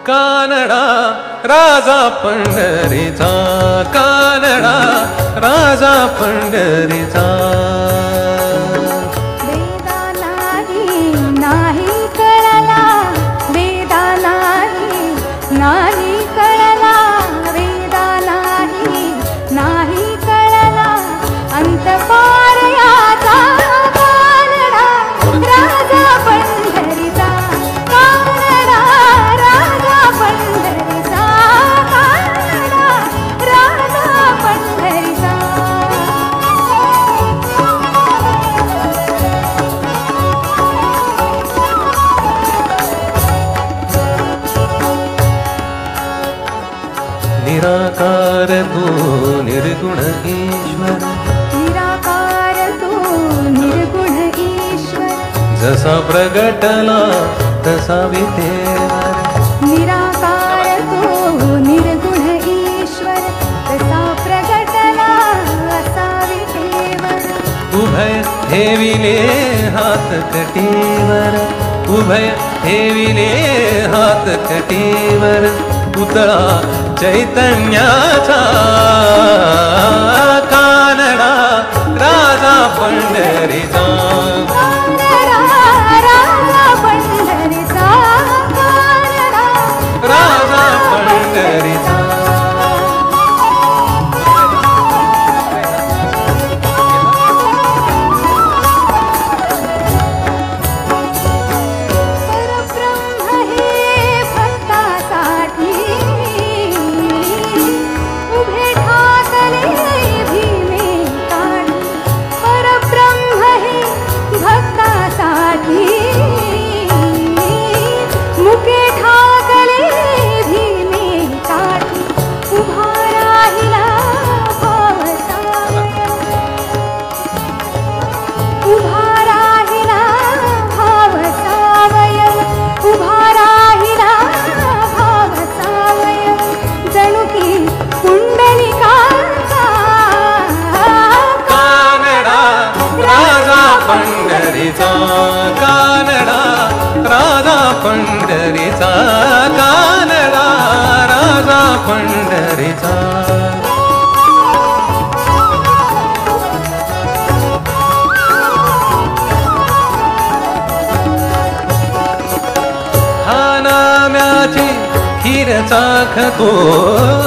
कानडा राजा पंढरीचा, कानडा राजा पंढरीचा. वेदा नाही कळला, वेदा नाही कळला, वेदा नाही कळला, अंत पार याचा कानडा राजा पंढरीचा, कानडा राजा पंढरीचा, कानडा राजा पंढरीचा. निराकार तू निर्गुण ईश्वर, निराकार तू निर्गुण ईश्वर, जसा प्रगटला तसा विटेवर. निराकार तू निर्गुण ईश्वर, तसा प्रगटला असा विटेवर. उभय ठेविले हात कटीवर, उभय ठेविले हात कटीवर, पुतळा चैतन्याचा कानडा राजा पंढरीचा. कानडा राजा पंढरीचा, कानडा राजा पंढरीचा. परब्रह्म हे भक्तासाठी उभे ठाकले भीमे काठी. परब्रह्म हे भक्तासाठी मुके ठाकले भीमे काठी. उभा राहिला भाव सावयव, उभा राहिला भाव सावयव, उभा राहिला भाव सावयव, जणू की पुंडलिकाचा कानडा राजा पंढरीचा, कानडा राजा पंढरीचा, कानडा राजा पंढरीचा. हा नाम्याची खीर चाखतो,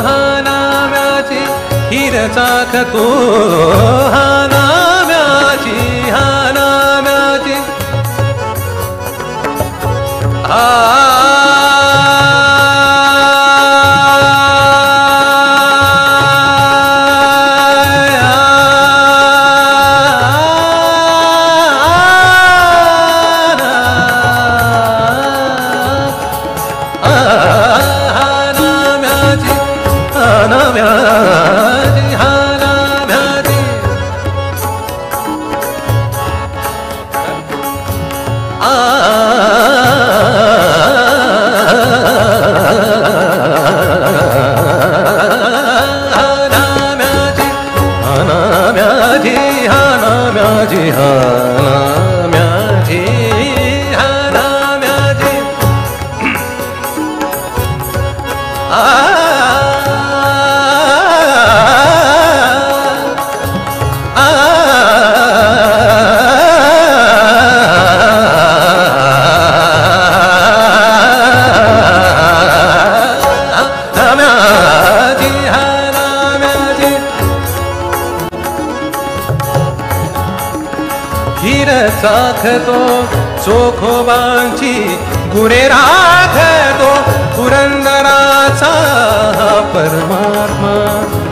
हा नाम्याची खीर चाखतो, हा नाम्याची, हा नाम्याची. खीर चाखतो चोखोबांची गुरे राखतो, पुरंदराचा परमात्मा,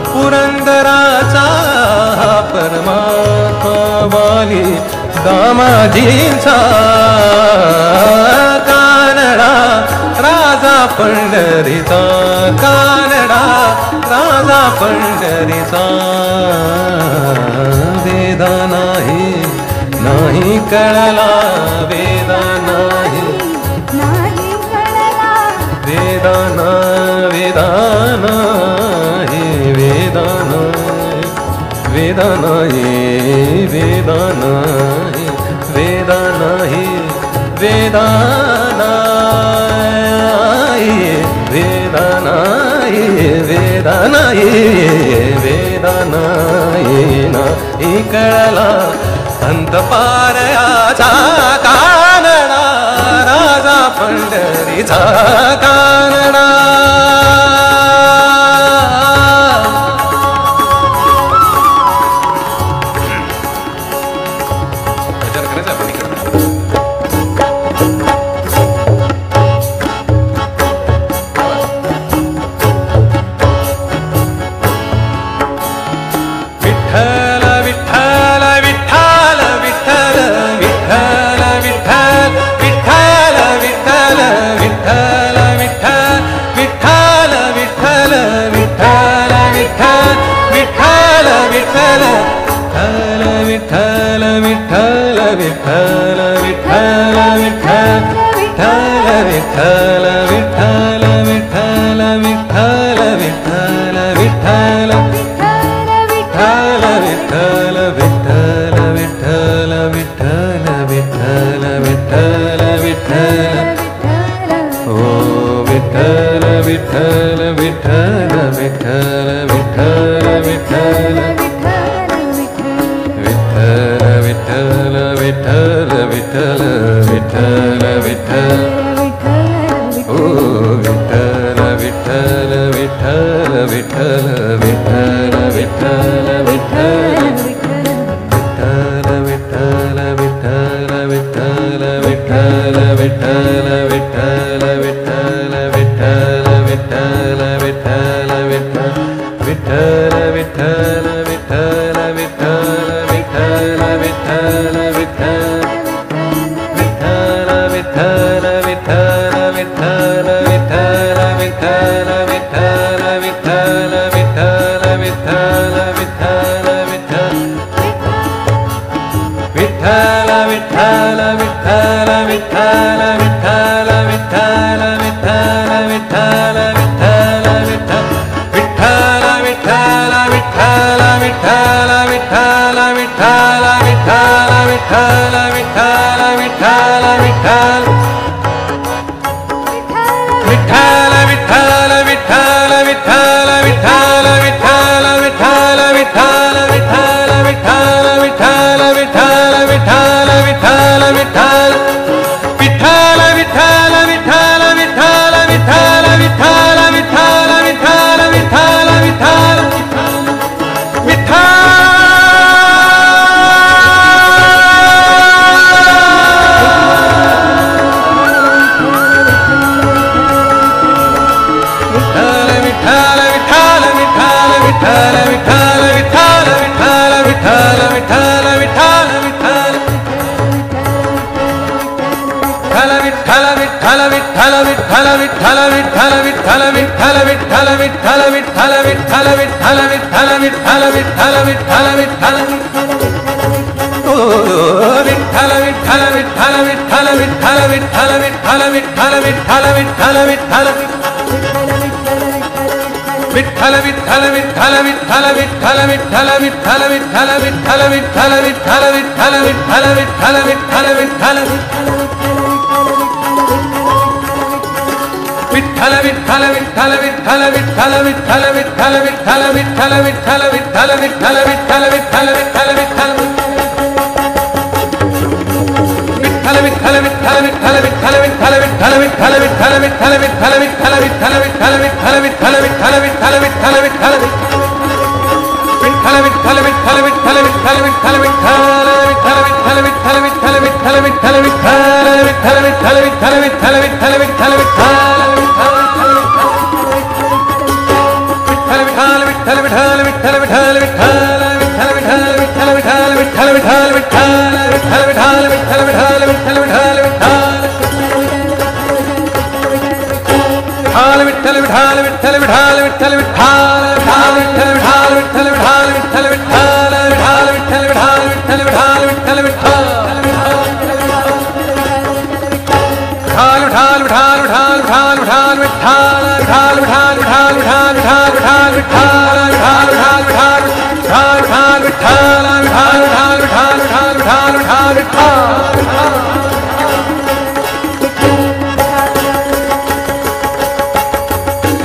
पुरंदराचा परमात्मा. वाली दामाजींचा कानडा राजा पंढरीचा, कानडा राजा पंढरीचा. वेदा नाही कळला, वेदा नाही कळला, वेदा नाही, वेदा नाही, वेदा नाही, वेदा नाही, वेदा नाही, वेदा नाही. नाही वेदनाही नाही कळला संत पारयाचा कानडा राजा पंढरीचा कानडा